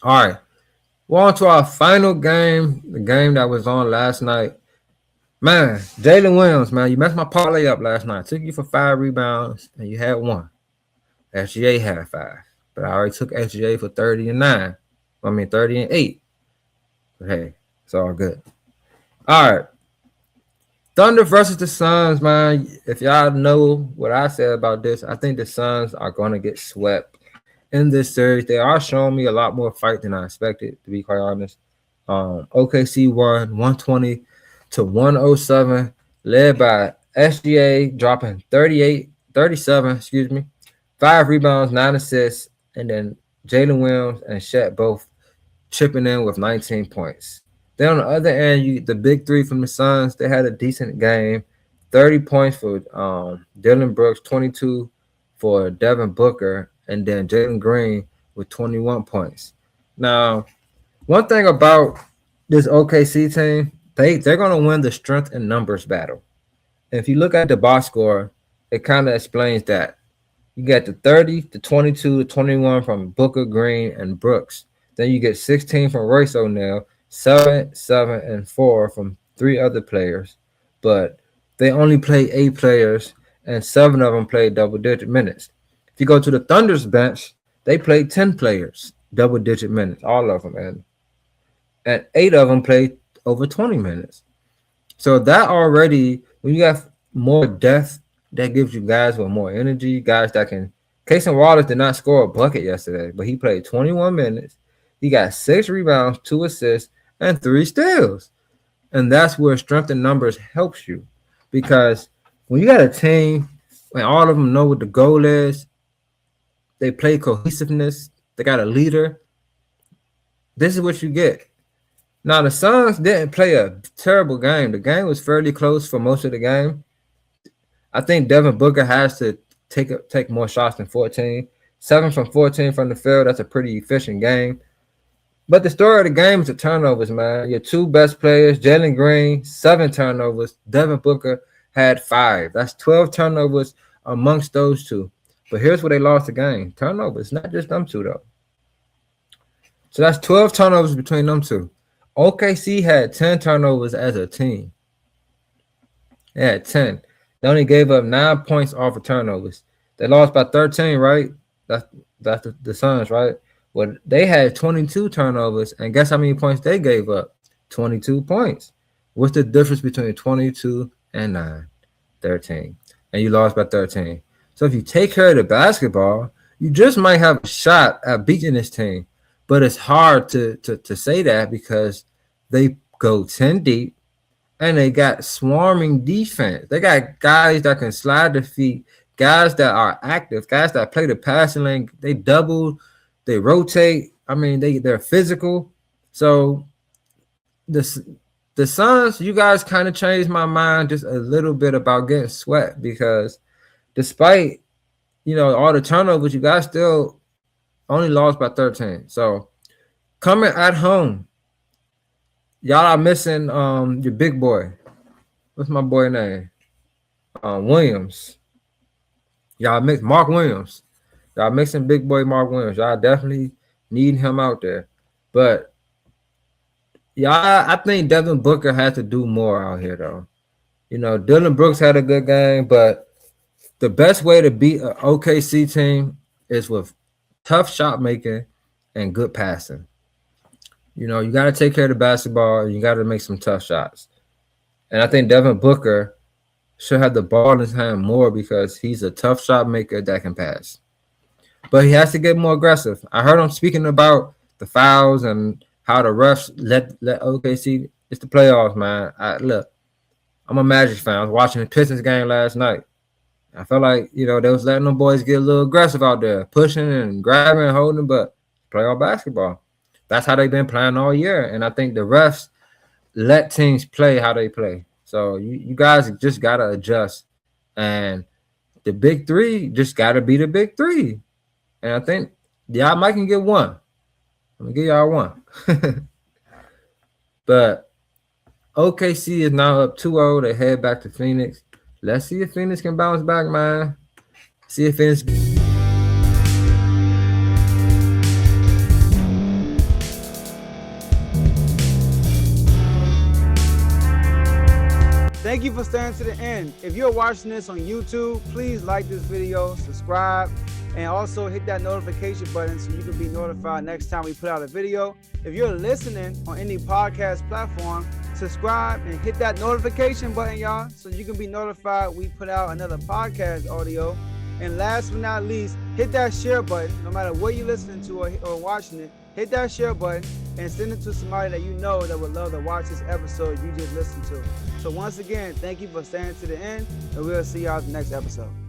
All right. Well, on to our final game, the game that was on last night. Man, Jalen Williams, man, you messed my parlay up last night. Took you for 5 rebounds, and you had one. SGA had 5. But I already took SGA for 30 and 9. 30 and 8. But hey, it's all good. All right. Thunder versus the Suns, man. If y'all know what I said about this, I think the Suns are going to get swept in this series. They are showing me a lot more fight than I expected, to be quite honest. OKC won 120 to 107, led by SGA dropping 37, 5 rebounds, 9 assists, and then Jalen Williams and Shet both chipping in with 19 points. Then on the other end, the big three from the Suns, they had a decent game. 30 points for Dillon Brooks, 22 for Devin Booker, and then Jalen Green with 21 points. Now, one thing about this OKC team, they're going to win the strength and numbers battle. And if you look at the box score, it kind of explains that. You get the 30, the 22, the 21 from Booker, Green, and Brooks. Then you get 16 from Royce O'Neal, 7, 7, and 4 from 3 other players. But they only play 8 players, and 7 of them played double-digit minutes. If you go to the Thunder's bench, they played 10 players, double-digit minutes, all of them. And 8 of them played over 20 minutes. So that already, when you have more depth, that gives you guys with more energy, guys that can. Cason Wallace did not score a bucket yesterday, but he played 21 minutes. He got 6 rebounds, 2 assists, and 3 steals. And that's where strength in numbers helps you. Because when you got a team, when all of them know what the goal is, they play cohesiveness, they got a leader, this is what you get. Now, the Suns didn't play a terrible game. The game was fairly close for most of the game. I think Devin Booker has to take more shots than 14. 7 from 14 from the field, that's a pretty efficient game. But the story of the game is the turnovers, man. Your 2 best players, Jalen Green, 7 turnovers. Devin Booker had 5. That's 12 turnovers amongst those 2. But here's where they lost the game. Turnovers, not just them 2, though. So that's 12 turnovers between them 2. OKC had 10 turnovers as a team. They had 10. They only gave up 9 points off of turnovers. They lost by 13, right? That's the Suns, right? Well, they had 22 turnovers, and guess how many points they gave up? 22 points. What's the difference between 22 and 9? 13. And you lost by 13. So if you take care of the basketball, you just might have a shot at beating this team. But it's hard to say that because they go 10 deep and they got swarming defense. They got guys that can slide the feet, guys that are active, guys that play the passing lane. They double, they rotate. I mean, they're physical. So the Suns, you guys kind of changed my mind just a little bit about getting swept because despite, all the turnovers, you guys still only lost by 13. So coming at home, y'all are missing your big boy. What's my boy name? Williams. Y'all mix Mark Williams. Y'all mixing big boy Mark Williams. Y'all definitely need him out there. But I think Devin Booker has to do more out here, though. Dillon Brooks had a good game, but the best way to beat an OKC team is with tough shot making and good passing. You got to take care of the basketball. You got to make some tough shots. And I think Devin Booker should have the ball in his hand more because he's a tough shot maker that can pass. But he has to get more aggressive. I heard him speaking about the fouls and how the refs let OKC. It's the playoffs, man. Look, I'm a Magic fan. I was watching the Pistons game last night. I felt like, they was letting them boys get a little aggressive out there, pushing and grabbing and holding, but playoff basketball. That's how they've been playing all year. And I think the refs let teams play how they play. So you guys just got to adjust. And the big three just got to be the big three. And I think y'all might can get one. I'm going to give y'all one. But OKC is now up 2-0. They head back to Phoenix. Let's see if Phoenix can bounce back, man. See if Phoenix. Thank you for staying to the end. If you're watching this on YouTube, please like this video, subscribe, and also hit that notification button so you can be notified next time we put out a video. If you're listening on any podcast platform, subscribe and hit that notification button, y'all, so you can be notified we put out another podcast audio. And last but not least, hit that share button. No matter what you're listening to or watching it, hit that share button and send it to somebody that you know that would love to watch this episode you just listened to. So once again, thank you for staying to the end, and we'll see y'all in the next episode.